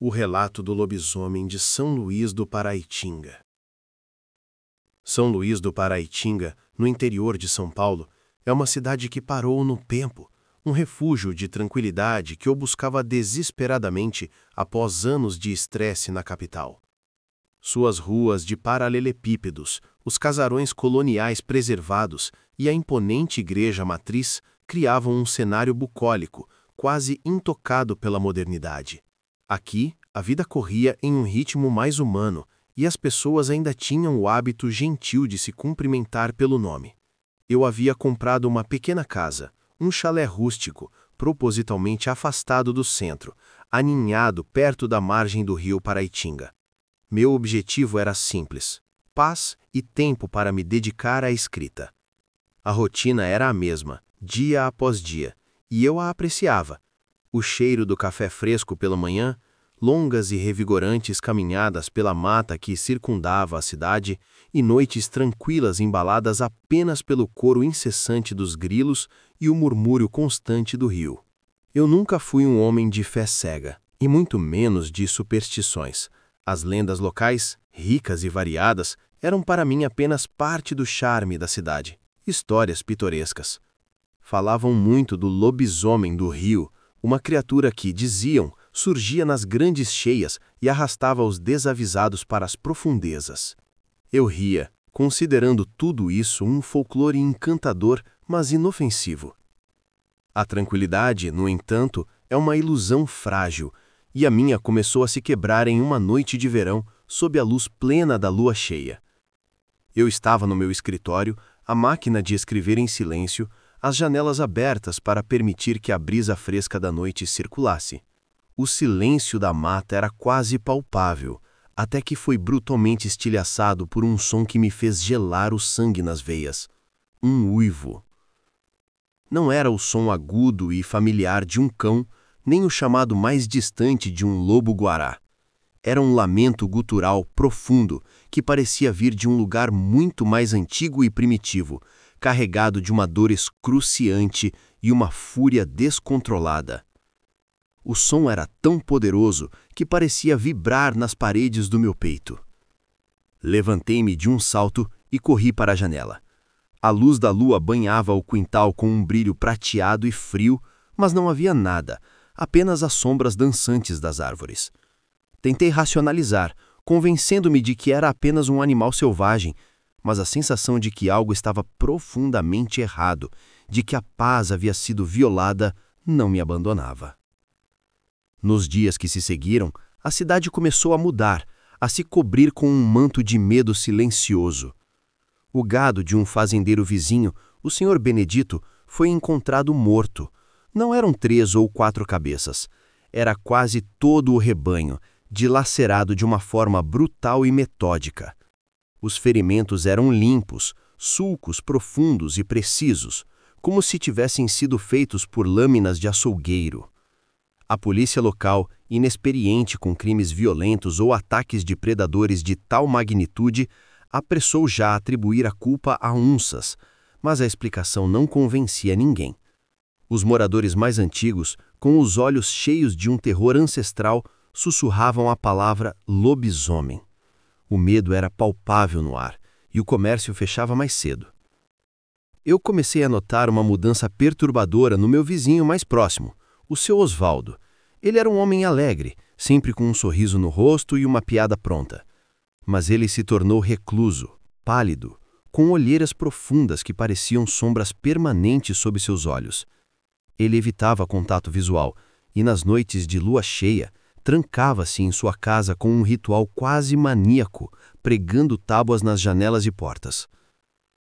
O relato do lobisomem de São Luís do Paraitinga. São Luís do Paraitinga, no interior de São Paulo, é uma cidade que parou no tempo, um refúgio de tranquilidade que eu buscava desesperadamente após anos de estresse na capital. Suas ruas de paralelepípedos, os casarões coloniais preservados e a imponente igreja matriz criavam um cenário bucólico, quase intocado pela modernidade. Aqui, a vida corria em um ritmo mais humano e as pessoas ainda tinham o hábito gentil de se cumprimentar pelo nome. Eu havia comprado uma pequena casa, um chalé rústico, propositalmente afastado do centro, aninhado perto da margem do rio Paraitinga. Meu objetivo era simples: paz e tempo para me dedicar à escrita. A rotina era a mesma, dia após dia, e eu a apreciava. O cheiro do café fresco pela manhã, longas e revigorantes caminhadas pela mata que circundava a cidade e noites tranquilas embaladas apenas pelo coro incessante dos grilos e o murmúrio constante do rio. Eu nunca fui um homem de fé cega, e muito menos de superstições. As lendas locais, ricas e variadas, eram para mim apenas parte do charme da cidade. Histórias pitorescas. Falavam muito do lobisomem do rio, uma criatura que, diziam, surgia nas grandes cheias e arrastava os desavisados para as profundezas. Eu ria, considerando tudo isso um folclore encantador, mas inofensivo. A tranquilidade, no entanto, é uma ilusão frágil, e a minha começou a se quebrar em uma noite de verão, sob a luz plena da lua cheia. Eu estava no meu escritório, a máquina de escrever em silêncio, as janelas abertas para permitir que a brisa fresca da noite circulasse. O silêncio da mata era quase palpável, até que foi brutalmente estilhaçado por um som que me fez gelar o sangue nas veias. Um uivo. Não era o som agudo e familiar de um cão, nem o chamado mais distante de um lobo-guará. Era um lamento gutural profundo que parecia vir de um lugar muito mais antigo e primitivo, carregado de uma dor excruciante e uma fúria descontrolada. O som era tão poderoso que parecia vibrar nas paredes do meu peito. Levantei-me de um salto e corri para a janela. A luz da lua banhava o quintal com um brilho prateado e frio, mas não havia nada, apenas as sombras dançantes das árvores. Tentei racionalizar, convencendo-me de que era apenas um animal selvagem, mas a sensação de que algo estava profundamente errado, de que a paz havia sido violada, não me abandonava. Nos dias que se seguiram, a cidade começou a mudar, a se cobrir com um manto de medo silencioso. O gado de um fazendeiro vizinho, o Sr. Benedito, foi encontrado morto. Não eram 3 ou 4 cabeças. Era quase todo o rebanho, dilacerado de uma forma brutal e metódica. Os ferimentos eram limpos, sulcos profundos e precisos, como se tivessem sido feitos por lâminas de açougueiro. A polícia local, inexperiente com crimes violentos ou ataques de predadores de tal magnitude, apressou já a atribuir a culpa a onças, mas a explicação não convencia ninguém. Os moradores mais antigos, com os olhos cheios de um terror ancestral, sussurravam a palavra lobisomem. O medo era palpável no ar, e o comércio fechava mais cedo. Eu comecei a notar uma mudança perturbadora no meu vizinho mais próximo, o seu Osvaldo. Ele era um homem alegre, sempre com um sorriso no rosto e uma piada pronta. Mas ele se tornou recluso, pálido, com olheiras profundas que pareciam sombras permanentes sob seus olhos. Ele evitava contato visual e, nas noites de lua cheia, trancava-se em sua casa com um ritual quase maníaco, pregando tábuas nas janelas e portas.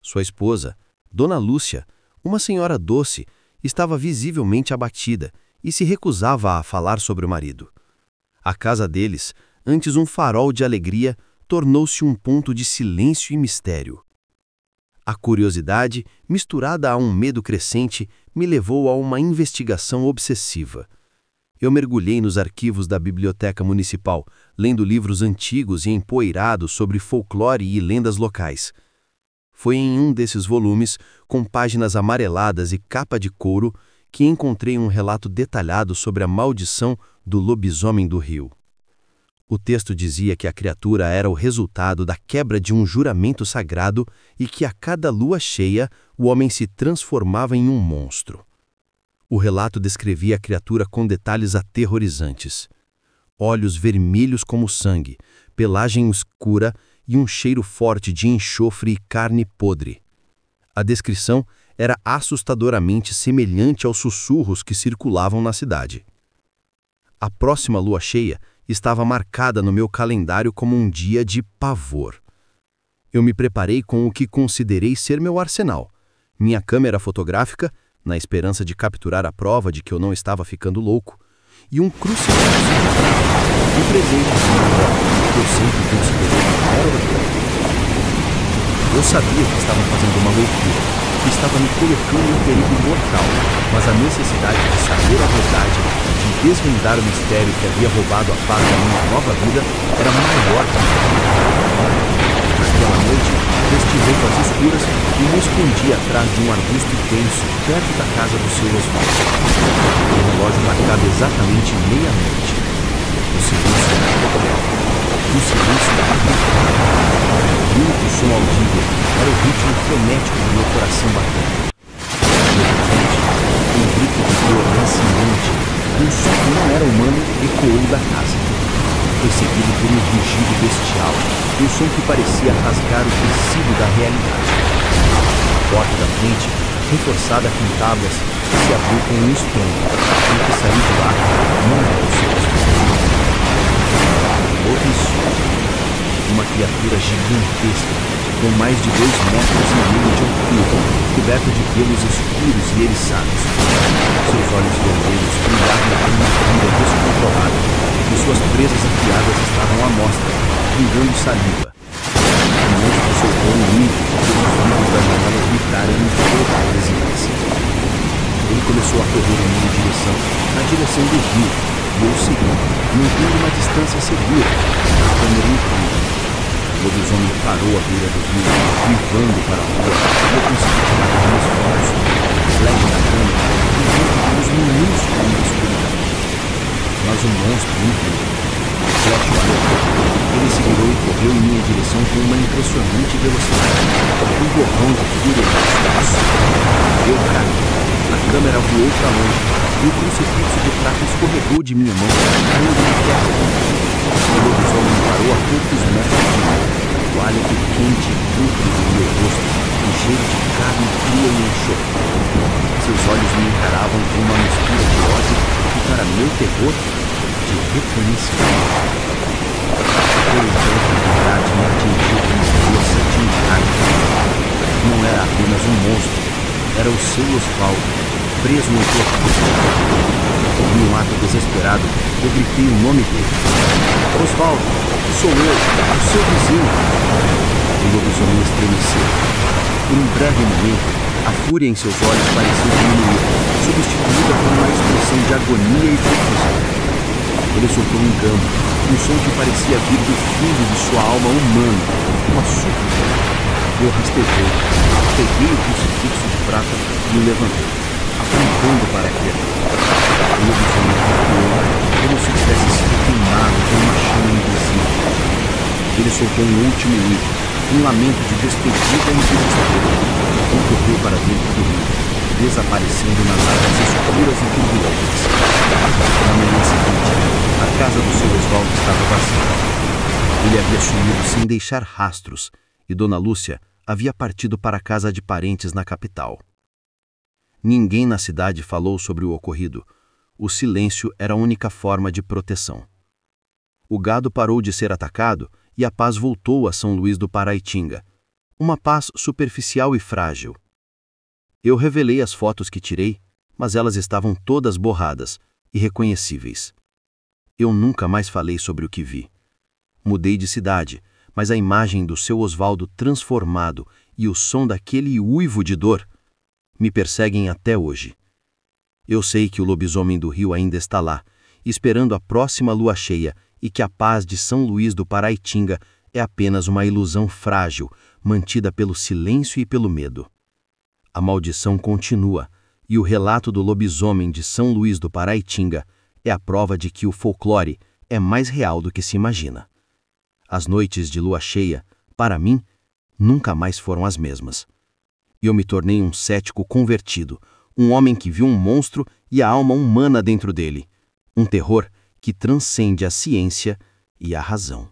Sua esposa, Dona Lúcia, uma senhora doce, estava visivelmente abatida e se recusava a falar sobre o marido. A casa deles, antes um farol de alegria, tornou-se um ponto de silêncio e mistério. A curiosidade, misturada a um medo crescente, me levou a uma investigação obsessiva. Eu mergulhei nos arquivos da Biblioteca Municipal, lendo livros antigos e empoeirados sobre folclore e lendas locais. Foi em um desses volumes, com páginas amareladas e capa de couro, que encontrei um relato detalhado sobre a maldição do lobisomem do rio. O texto dizia que a criatura era o resultado da quebra de um juramento sagrado e que a cada lua cheia o homem se transformava em um monstro. O relato descrevia a criatura com detalhes aterrorizantes. Olhos vermelhos como sangue, pelagem escura e um cheiro forte de enxofre e carne podre. A descrição era assustadoramente semelhante aos sussurros que circulavam na cidade. A próxima lua cheia estava marcada no meu calendário como um dia de pavor. Eu me preparei com o que considerei ser meu arsenal: minha câmera fotográfica, na esperança de capturar a prova de que eu não estava ficando louco, e um crucifixo de prata, um presente de minha avó, que eu sempre considerei uma pérola de ouro. Eu sabia que estava fazendo uma loucura, que estava me colocando em perigo mortal, mas a necessidade de saber a verdade, de desvendar o mistério que havia roubado a paz da minha nova vida, era maior que mim. Naquela noite, vesti roupas escuras e me escondi atrás de um arbusto denso, perto da casa do seu Osvaldo. O relógio marcava exatamente meia-noite. O silêncio era total. O silêncio era brutal. O único som audível era o ritmo frenético do meu coração batendo. De repente, um grito de dor lancinante, um som que não era humano, ecoou da casa. Foi seguido por um rugido bestial, um som que parecia rasgar o tecido da realidade. A porta da frente, reforçada com tábuas, se abriu com um estrondo, e o que saiu de lá não era o seu esposo. Outro som. Uma criatura gigantesca, com mais de 2,5 metros de altura, coberta de pelos escuros e eriçados. Seus olhos vermelhos brilhavam com uma ira descontrolada, e suas presas afiadas estavam à mostra, pingando saliva. O monstro soltou um uivo que fez os vidros das janelas vibrarem em toda a vizinhança. Ele começou a correr em minha direção, na direção do rio, e eu segui, mantendo uma distância segura, a câmera incrível. O lobisomem parou à beira do rio, uivando para a rua, e eu consegui tirar algumas fotos. O flash da câmera brilhando com luz minúscula na escuridão. Mas o monstro incrível. O flash o alertou. Ele se virou e correu em minha direção com uma impressionante velocidade. Um borrão de fúria em meus olhos. Eu caí. A câmera voou para longe, e o crucifixo de prata escorregou de minha mão, caindo na terra. O lobisomem parou a poucos metros de mim. O hálito quente e pútrido do meu rosto, um cheiro de carne crua e enxofre. Seus olhos me encaravam com uma mistura de ódio e, para meu terror, de reconhecimento. Foi então que a verdade me atingiu com força de um raio. Não era apenas um monstro, era o seu Osvaldo, preso no corpo bestial. Em um ato desesperado, eu gritei o nome dele. Osvaldo, sou eu, o seu vizinho. O lobisomem estremeceu. Por um breve momento, a fúria em seus olhos pareceu diminuir, substituída por uma expressão de agonia e confusão. Ele soltou um gambo, um som que parecia vir do fundo de sua alma humana, uma súplica. Eu rastejei, peguei o crucifixo de prata e o levantei, apontando para a criatura. O lobisomem recuou, como se tivesse sido queimado por uma chama invisível. Ele soltou um último uivo, um lamento de despedida e desespero, e correu para dentro do rio, desaparecendo nas águas escuras e turbulentas. Na manhã seguinte, a casa do seu Osvaldo estava vazia. Ele havia sumido sem deixar rastros, e Dona Lúcia havia partido para a casa de parentes na capital. Ninguém na cidade falou sobre o ocorrido. O silêncio era a única forma de proteção. O gado parou de ser atacado e a paz voltou a São Luís do Paraitinga, uma paz superficial e frágil. Eu revelei as fotos que tirei, mas elas estavam todas borradas, irreconhecíveis. Eu nunca mais falei sobre o que vi. Mudei de cidade, mas a imagem do seu Osvaldo transformado e o som daquele uivo de dor me perseguem até hoje. Eu sei que o lobisomem do rio ainda está lá, esperando a próxima lua cheia, e que a paz de São Luís do Paraitinga é apenas uma ilusão frágil, mantida pelo silêncio e pelo medo. A maldição continua, e o relato do lobisomem de São Luís do Paraitinga é a prova de que o folclore é mais real do que se imagina. As noites de lua cheia, para mim, nunca mais foram as mesmas. Eu me tornei um cético convertido, um homem que viu um monstro e a alma humana dentro dele, um terror que transcende a ciência e a razão.